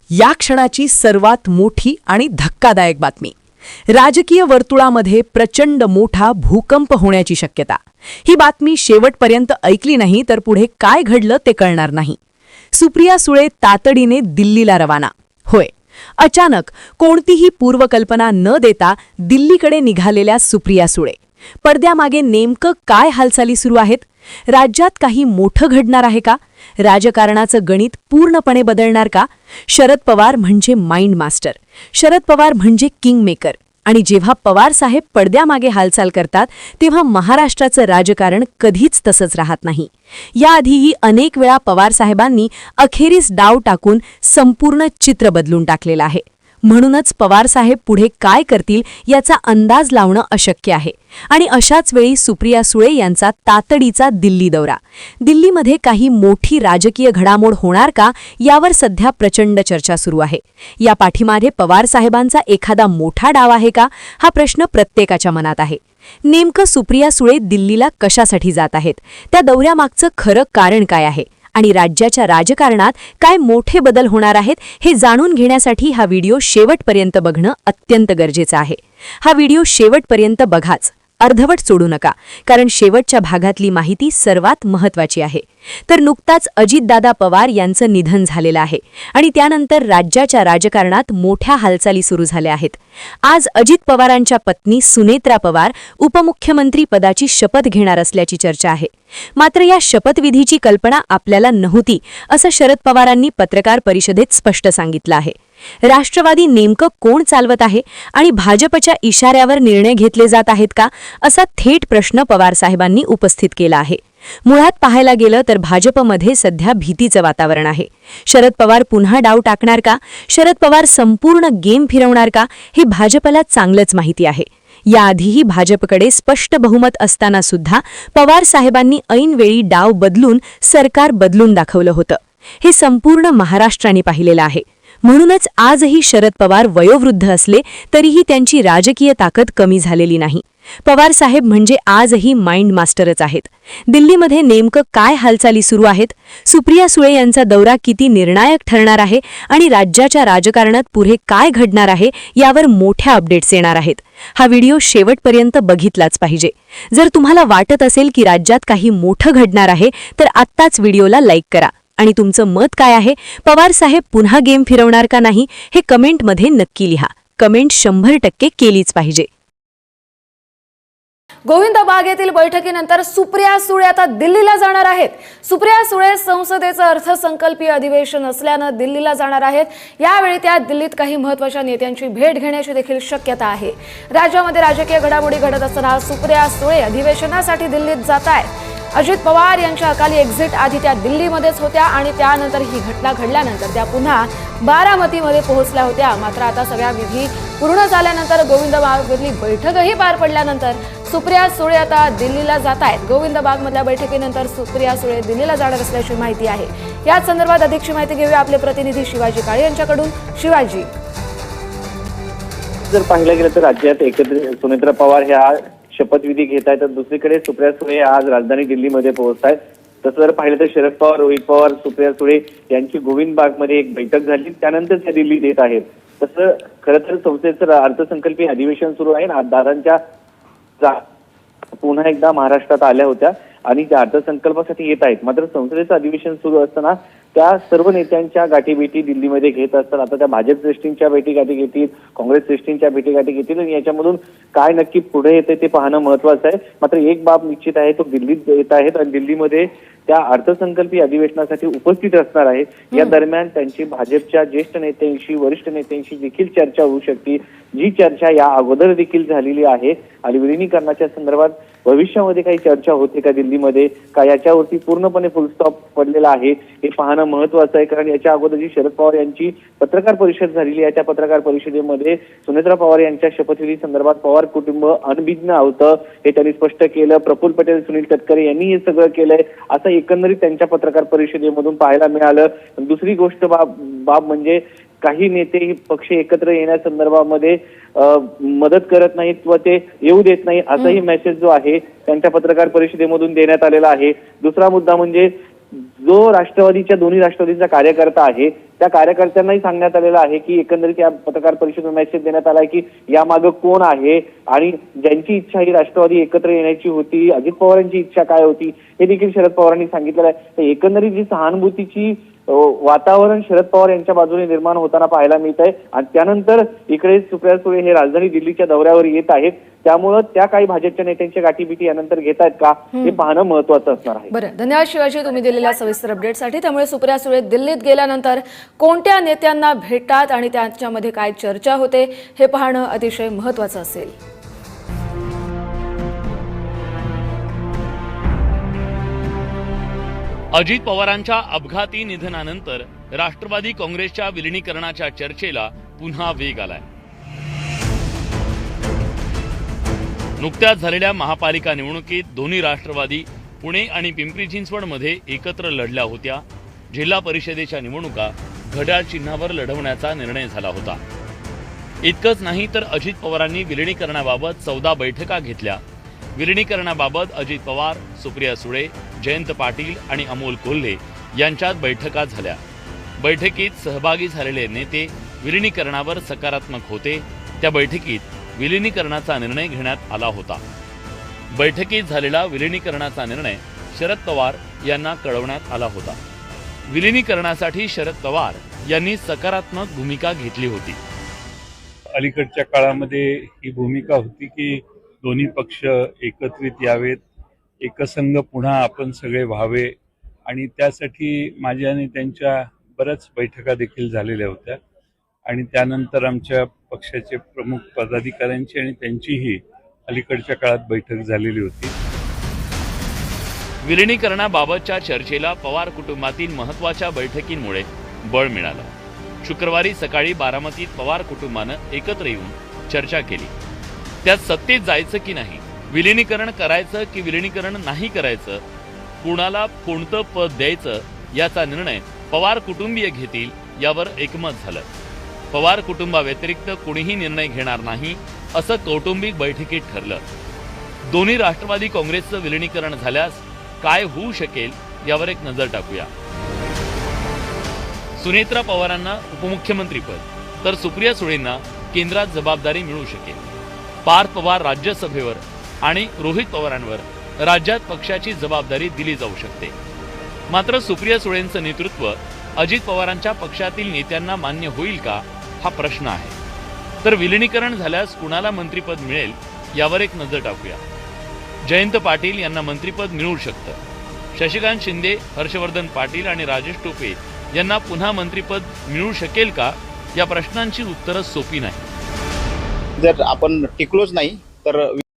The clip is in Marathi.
या क्षणाची सर्वात मोठी आणि धक्कादायक बातमी. राजकीय वर्तुळामध्ये प्रचंड मोठा भूकंप होण्याची शक्यता. ही बातमी शेवटपर्यंत ऐकली नाही तर पुढे काय घडलं ते कळणार नाही. सुप्रिया सुळे तातडीने दिल्लीला रवाना. होय, अचानक कोणतीही पूर्वकल्पना न देता दिल्लीकडे निघालेल्या सुप्रिया सुळे. पडद्यामागे नेमकं काय हालचाली सुरू आहेत? राज्यात काही मोठं घडणार आहे का? राजकारणाचं गणित पूर्णपणे बदलणार का? शरद पवार म्हणजे माइंड मास्टर, शरद पवार म्हणजे किंग मेकर. आणि जेव्हा पवार साहेब पडद्यामागे हालचाल करतात तेव्हा महाराष्ट्राचं राजकारण कधीच तसंच राहत नाही. याआधीही अनेक वेळा पवार साहेबांनी अखेरीस डाव टाकून संपूर्ण चित्र बदलून टाकलेलं आहे. म्हणूनच पवार साहेब पुढे काय करतील याचा अंदाज लावणं अशक्य आहे. आणि अशाच वेळी सुप्रिया सुळे यांचा तातडीचा दिल्ली दौरा. दिल्लीमध्ये काही मोठी राजकीय घडामोड होणार का यावर सध्या प्रचंड चर्चा सुरू आहे. या पाठीमागे पवार साहेबांचा एखादा मोठा डाव आहे का हा प्रश्न प्रत्येकाच्या मनात आहे. नेमकं सुप्रिया सुळे दिल्लीला कशासाठी जात आहेत? त्या दौऱ्यामागचं खरं कारण काय आहे? आणि राज्याच्या राजकारणात काय मोठे बदल होणार आहेत हे जाणून घेण्यासाठी हा व्हिडिओ शेवटपर्यंत बघणं अत्यंत गरजेचं आहे. हा व्हिडिओ शेवटपर्यंत बघाच, अर्धवट सोडू नका, कारण शेवटच्या भागातली माहिती सर्वात महत्त्वाची आहे. तर नुकताच अजितदादा पवार यांचं निधन झालेलं आहे आणि त्यानंतर राज्याच्या राजकारणात मोठ्या हालचाली सुरू झाल्या आहेत. आज अजित पवारांच्या पत्नी सुनेत्रा पवार उपमुख्यमंत्री पदाची शपथ घेणार असल्याची चर्चा आहे. मात्र या शपथविधीची कल्पना आपल्याला नव्हती असं शरद पवारांनी पत्रकार परिषदेत स्पष्ट सांगितलं आहे. राष्ट्रवादी नेमकं कोण चालवत आहे आणि भाजपच्या इशाऱ्यावर निर्णय घेतले जात आहेत का असा थेट प्रश्न पवार साहेबांनी उपस्थित केला आहे. मुळात पाहायला गेलं तर भाजपमध्ये सध्या भीतीचं वातावरण आहे. शरद पवार पुन्हा डाव टाकणार का? शरद पवार संपूर्ण गेम फिरवणार का? हे भाजपला चांगलंच माहिती आहे. याआधीही भाजपकडे स्पष्ट बहुमत असताना सुद्धा पवार साहेबांनी ऐनवेळी डाव बदलून सरकार बदलून दाखवलं होतं. हे संपूर्ण महाराष्ट्राने पाहिलेलं आहे. म्हणूनच आजही शरद पवार वयोवृद्ध असले तरीही त्यांची राजकीय ताकद कमी झालेली नाही. पवार साहेब म्हणजे आजही माइंड मास्टरच आहेत. दिल्लीमध्ये नेमकं काय हालचाली सुरू आहेत? सुप्रिया सुळे यांचा दौरा किती निर्णायक ठरणार आहे आणि राज्याच्या राजकारणात पुढे काय घडणार आहे यावर मोठ्या अपडेट्स येणार आहेत. हा व्हिडिओ शेवटपर्यंत बघितलाच पाहिजे. जर तुम्हाला वाटत असेल की राज्यात काही मोठं घडणार आहे तर आत्ताच व्हिडिओला लाईक करा. आणि तुमचं मत काय आहे? पवार साहेब पुन्हा गेम फिरवणार का नाही हे कमेंटमध्ये नक्की लिहा. कमेंट 100% केलीच पाहिजे. गोविंद बाग येथील बैठकीनंतर सुप्रिया सुळे आता दिल्लीला जाणार आहेत. सुप्रिया सुळे संसदेचं अर्थसंकल्पीय अधिवेशन असल्यानं दिल्लीला जाणार आहेत. यावेळी त्या दिल्लीत काही महत्त्वाच्या नेत्यांची भेट घेण्याची देखील शक्यता आहे. राज्यामध्ये राजकीय घडामोडी घडत असताना सुप्रिया सुळे अधिवेशनासाठी दिल्लीत जात आहेत. अजित पवार यांच्या अकाली एक्झिट आधी त्या दिल्लीमध्येच होत्या आणि त्यानंतर ही घटना घडल्यानंतर त्या पुन्हा बारामतीमध्ये पोहोचल्या होत्या. मात्र आता सगळ्या विधी पूर्ण झाल्यानंतर गोविंद बागमधली बैठकही पार पडल्यानंतर सुप्रिया सुळे आता दिल्लीला जात आहेत. गोविंद बागमधल्या बैठकीनंतर सुप्रिया सुळे दिल्लीला जाणार असल्याची माहिती आहे. याच संदर्भात अधिकची माहिती घेऊया आपले प्रतिनिधी शिवाजी काळे यांच्याकडून. शिवाजी, जर पाहिलं गेलं तर राज्यात एकत्र सुनेत्रा पवार ह्या शपथविधी घेत आहेत तर दुसरीकडे सुप्रिया सुळे आज राजधानी दिल्लीमध्ये पोहोचत आहेत. तसं जर पाहिलं तर शरद पवार, रोहित पवार, सुप्रिया सुळे यांची गोविंद बागमध्ये एक बैठक झाली, त्यानंतर त्या दिल्लीत येत आहेत. तसं खरं तर संसदेचं अर्थसंकल्पीय अधिवेशन सुरू आहे. दादांच्या पुन्हा एकदा महाराष्ट्रात आल्या होत्या आणि त्या अर्थसंकल्पासाठी येत आहेत. मात्र संसदेचं अधिवेशन सुरू असताना त्या सर्व नेत्यांच्या गाठीभेटी दिल्लीमध्ये घेत असतात. आता त्या भाजप श्रेष्ठींच्या भेटीगाठी घेतील, काँग्रेस श्रेष्ठींच्या भेटीगाठी घेतील आणि याच्यामधून काय नक्की पुढे येते ते पाहणं महत्वाचं आहे. मात्र एक बाब निश्चित आहे, तो दिल्लीत येत आहेत आणि दिल्लीमध्ये त्या अर्थसंकल्पीय अधिवेशनासाठी उपस्थित असणार आहे. या दरम्यान त्यांची भाजपच्या ज्येष्ठ नेत्यांशी, वरिष्ठ नेत्यांशी देखील चर्चा होऊ शकते, जी चर्चा या अगोदर देखील झालेली आहे. आणि विलिनीकरणाच्या संदर्भात भविष्यामध्ये काही चर्चा होते का दिल्लीमध्ये, का याच्यावरती पूर्णपणे फुलस्टॉप पडलेला आहे हे पाहणं महत्वाचं आहे. कारण याच्या अगोदर जी शरद पवार यांची पत्रकार परिषद झालेली आहे त्या पत्रकार परिषदेमध्ये सुनेत्रा पवार यांच्या शपथविधी संदर्भात पवार कुटुंब अनभिज्ञ होतं हे त्यांनी स्पष्ट केलं. प्रफुल्ल पटेल, सुनील तटकरे यांनी हे सगळं केलंय असं एकंदरीत त्यांच्या पत्रकार परिषदेमधून पाहायला मिळालं. दुसरी गोष्ट बाब म्हणजे काही नेते पक्ष एकत्र येण्यासंदर्भामध्ये मदत करत नाहीत व ते येऊ देत नाही असाही मेसेज जो आहे त्यांच्या पत्रकार परिषदेमधून देण्यात आलेला आहे. दुसरा मुद्दा म्हणजे जो राष्ट्रवादीच्या दोन्ही राष्ट्रवादीचा कार्यकर्ता आहे त्या कार्यकर्त्यांनाही सांगण्यात आलेलं आहे की एकंदरीत या पत्रकार परिषदेत मेसेज देण्यात आलाय की यामागं कोण आहे आणि ज्यांची इच्छा ही राष्ट्रवादी एकत्र येण्याची होती, अजित पवारांची इच्छा काय होती हे देखील शरद पवारांनी सांगितलेलं आहे. तर एकंदरीत जी सहानुभूतीची वातावरण शरद पवार यांच्या बाजूने निर्माण होताना पाहायला मिळत आहे. आणि त्यानंतर इकडे सुप्रिया सुळे हे राजधानी दिल्लीच्या दौऱ्यावर येत आहेत, त्यामुळं त्या काही भाजपच्या नेत्यांच्या गाठीबिटी यानंतर घेत आहेत का हे पाहणं महत्वाचं असणार आहे. बरं, धन्यवाद शिवाजी तुम्ही दिलेल्या सविस्तर अपडेटसाठी. त्यामुळे सुप्रिया सुळे दिल्लीत गेल्यानंतर कोणत्या नेत्यांना भेटतात आणि त्यांच्यामध्ये काय चर्चा होते हे पाहणं अतिशय महत्वाचं असेल. अजित पवारांच्या अपघाती निधनानंतर राष्ट्रवादी काँग्रेसच्या विलिनीकरणाच्या चर्चेला पुन्हा वेग आलाय. नुकत्याच झालेल्या महापालिका निवडणुकीत दोन्ही राष्ट्रवादी पुणे आणि पिंपरी चिंचवडमध्ये एकत्र लढल्या होत्या. जिल्हा परिषदेच्या निवडणुका घड्याळ चिन्हावर लढवण्याचा निर्णय झाला होता. इतकंच नाही तर अजित पवारांनी विलिनीकरणाबाबत 14 बैठका घेतल्या. विलिनीकरणाबाबत अजित पवार, सुप्रिया सुळे, जयंत पाटील आणि अमोल कोल्हे यांच्यात बैठका झाल्या. बैठकीत सहभागी झालेले नेते विलिनीकरणावर सकारात्मक होते. त्या बैठकीत विलिनीकरणाचा निर्णय घेण्यात आला होता. बैठकीत झालेला विलिनीकरणाचा निर्णय शरद पवार यांना कळवण्यात आला होता. विलिनीकरणासाठी शरद पवार यांनी सकारात्मक भूमिका घेतली होती. अलीकडच्या काळामध्ये ही भूमिका होती की दोन्ही पक्ष एकत्रित यावेत, एकसंघ पुन्हा आपण सगळे व्हावे आणि त्यासाठी माझ्या आणि त्यांच्या बऱ्याच बैठका देखील झालेल्या होत्या आणि त्यानंतर आमच्या पक्षाचे प्रमुख पदाधिकाऱ्यांची आणि त्यांचीही अलीकडच्या काळात बैठक झालेली होती. विलिनीकरणाबाबतच्या चर्चेला पवार कुटुंबातील महत्त्वाच्या बैठकींमुळे बळ मिळालं. शुक्रवारी सकाळी बारामतीत पवार कुटुंबानं एकत्र येऊन चर्चा केली. त्यात सत्तेत जायचं की नाही, विलिनीकरण करायचं की विलिनीकरण नाही करायचं, कुणाला कोणतं पद द्यायचं याचा निर्णय पवार कुटुंबीय घेतील यावर एकमत झालं. पवार कुटुंबाव्यतिरिक्त कुणीही निर्णय घेणार नाही असं कौटुंबिक बैठकीत ठरलं. दोन्ही राष्ट्रवादी काँग्रेसचं विलिनीकरण झाल्यास काय होऊ शकेल यावर एक नजर टाकूया. सुनेत्रा पवारांना उपमुख्यमंत्रीपद तर सुप्रिया सुळेंना केंद्रात जबाबदारी मिळू शकेल. पार्थ पवार राज्यसभेवर आणि रोहित पवारांवर राज्यात पक्षाची जबाबदारी दिली जाऊ शकते. मात्र सुप्रिया सुळेंचं नेतृत्व अजित पवारांच्या पक्षातील नेत्यांना मान्य होईल का हा प्रश्न आहे. तर विलिनीकरण झाल्यास कुणाला मंत्रिपद मिळेल यावर एक नजर टाकूया. जयंत पाटील यांना मंत्रिपद मिळू शकतं. शशिकांत शिंदे, हर्षवर्धन पाटील आणि राजेश टोपे यांना पुन्हा मंत्रिपद मिळू शकेल का या प्रश्नांची उत्तरं सोपी नाही. जर आपण टिकलोच नाही तर